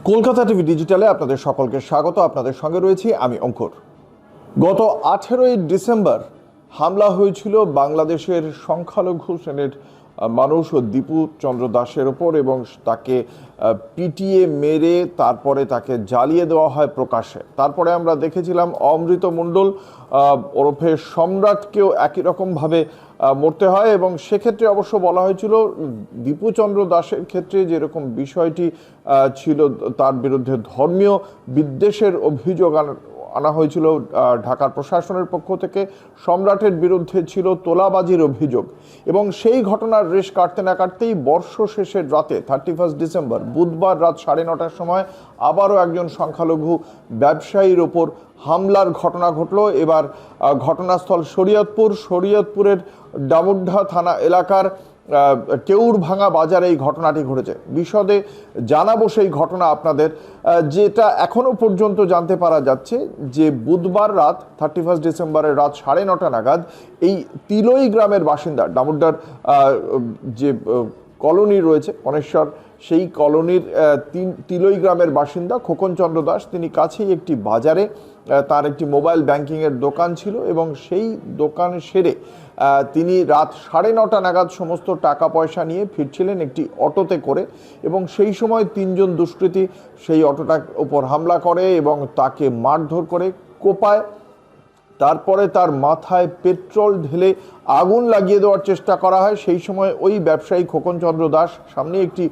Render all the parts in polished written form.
Kolkata TV ডিজিটালে আপনাদের সকলকে স্বাগত। আপনাদের সঙ্গে রয়েছি আমি অঙ্কুর। গত 18ই ডিসেম্বর হামলা হয়েছিল বাংলাদেশের সংখ্যালঘু শ্রেণীর মানুষ ও দীপু চন্দ্র দাসের ওপর এবং তাকে পিটিয়ে মেরে তারপরে তাকে জ্বালিয়ে দেওয়া হয় প্রকাশ্যে। তারপরে আমরা দেখেছিলাম অমৃত মণ্ডল ওরফে সম্রাটকেও একই রকমভাবে মরতে হয় এবং সেক্ষেত্রে অবশ্য বলা হয়েছিল দীপু চন্দ্র দাসের ক্ষেত্রে যেরকম বিষয়টি ছিল তার বিরুদ্ধে ধর্মীয় বিদ্বেষের অভিযোগ আনা হয়েছিল ঢাকার প্রশাসনের পক্ষ থেকে, সম্রাটের বিরুদ্ধে ছিল তোলাবাজির অভিযোগ এবং সেই ঘটনার রেশ কাটতে না কাটতেই বর্ষ শেষের রাতে 31 ডিসেম্বর বুধবার রাত 9:30টার সময় আবারও একজন সংখ্যালঘু ব্যবসায়ীর ওপর হামলার ঘটনা ঘটল। এবার ঘটনাস্থল শরীয়তপুরের ডামুড্ডা থানা এলাকার কেউরভাঙা বাজারে এই ঘটনাটি ঘটেছে। বিশদে জানাবো সেই ঘটনা আপনাদের। যেটা এখনো পর্যন্ত জানতে পারা যাচ্ছে যে বুধবার রাত 31 ডিসেম্বরের রাত 9:30 নাগাদ এই তিলই গ্রামের বাসিন্দা, ডামুড্ডার যে কলোনি রয়েছে অনেশ্বর, সেই কলোনির তিলই গ্রামের বাসিন্দা খোকন চন্দ্র দাস, তিনি কাছেই একটি বাজারে তার একটি মোবাইল ব্যাংকিংয়ের দোকান ছিল এবং সেই দোকান সেরে তিনি রাত 9:30 নাগাদ সমস্ত টাকা পয়সা নিয়ে ফিরছিলেন একটি অটোতে করে এবং সেই সময় 3 জন দুষ্কৃতী সেই অটোটার উপর হামলা করে এবং তাকে মারধর করে কোপায়। তারপরে তার মাথায় পেট্রোল ঢেলে আগুন লাগিয়ে দেওয়ার চেষ্টা করা হয়। সেই সময় ওই ব্যবসায়ী খোকন চন্দ্র দাস সামনে একটি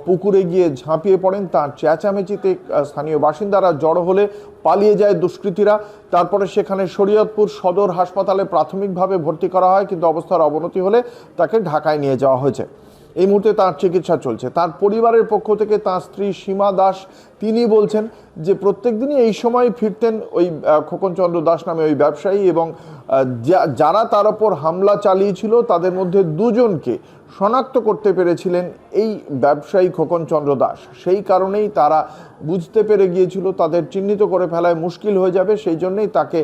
পুকুরে গিয়ে ঝাঁপিয়ে পড়েন। তার চেঁচামেচিতে স্থানীয় বাসিন্দারা জড়ো হলে পালিয়ে যায় দুষ্কৃতীরা। তারপরে সেখানে শরীয়তপুর সদর হাসপাতালে প্রাথমিকভাবে ভর্তি করা হয়, কিন্তু অবস্থার অবনতি হলে তাকে ঢাকায় নিয়ে যাওয়া হয়েছে। এই মুহূর্তে তার চিকিৎসা চলছে। তার পরিবারের পক্ষ থেকে তার স্ত্রী সীমা দাস তিনি বলছেন যে প্রত্যেক দিনই এই সময় ফিরতেন ওই খোকন চন্দ্র দাস নামে ওই ব্যবসায়ী এবং যারা তার ওপর হামলা চালিয়েছিল তাদের মধ্যে 2 জনকে শনাক্ত করতে পেরেছিলেন এই ব্যবসায়ী খোকন চন্দ্র দাস। সেই কারণেই তারা বুঝতে পেরে গিয়েছিল তাদের চিহ্নিত করে ফেলায় মুশকিল হয়ে যাবে, সেই জন্যই তাকে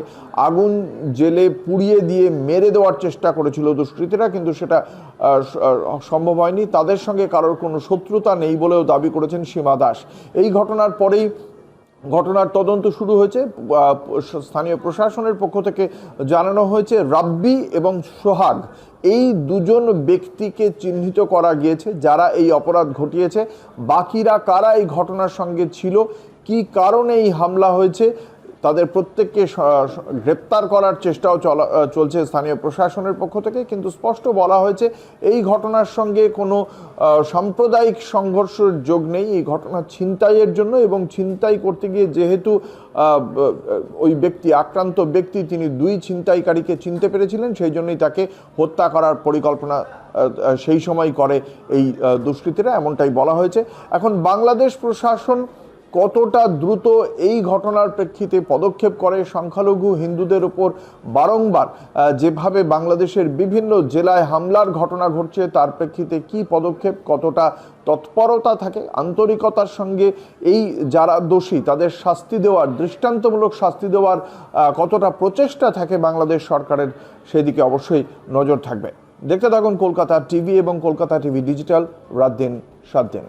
আগুন জেলে পুড়িয়ে দিয়ে মেরে দেওয়ার চেষ্টা করেছিল দুষ্কৃতীরা, কিন্তু সেটা সম্ভব হয়নি। তাদের সঙ্গে কারোর কোনো শত্রুতা নেই বলেও দাবি করেছেন সীমা দাস। এই ঘটনার পরেই ঘটনার তদন্ত শুরু হয়েছে। স্থানীয় প্রশাসনের পক্ষ থেকে জানানো হয়েছে রাব্বি এবং সোহাগ এই 2 জন ব্যক্তিকে চিহ্নিত করা গিয়েছে যারা এই অপরাধ ঘটিয়েছে। বাকিরা কারা এই ঘটনার সঙ্গে ছিল, কি কারণে এই হামলা হয়েছে, তাদের প্রত্যেককে গ্রেপ্তার করার চেষ্টাও চলছে স্থানীয় প্রশাসনের পক্ষ থেকে। কিন্তু স্পষ্ট বলা হয়েছে এই ঘটনার সঙ্গে কোনো সাম্প্রদায়িক সংঘর্ষের যোগ নেই। এই ঘটনা ছিনতাইয়ের জন্য এবং ছিনতাই করতে গিয়ে যেহেতু ওই ব্যক্তি, আক্রান্ত ব্যক্তি, তিনি 2 ছিনতাইকারীকে চিনতে পেরেছিলেন, সেই জন্যই তাকে হত্যা করার পরিকল্পনা সেই সময় করে এই দুষ্কৃতীরা, এমনটাই বলা হয়েছে। এখন বাংলাদেশ প্রশাসন কতটা দ্রুত এই ঘটনার প্রেক্ষিতে পদক্ষেপ করে, সংখ্যালঘু হিন্দুদের উপর বারংবার যেভাবে বাংলাদেশের বিভিন্ন জেলায় হামলার ঘটনা ঘটছে তার প্রেক্ষিতে কি পদক্ষেপ, কতটা তৎপরতা থাকে, আন্তরিকতার সঙ্গে এই যারা দোষী তাদের শাস্তি দেওয়ার, দৃষ্টান্তমূলক শাস্তি দেওয়ার কতটা প্রচেষ্টা থাকে বাংলাদেশ সরকারের, সেদিকে অবশ্যই নজর থাকবে। দেখতে থাকুন কলকাতা টিভি এবং কলকাতা টিভি ডিজিটাল, রাত দিন 7 দিন।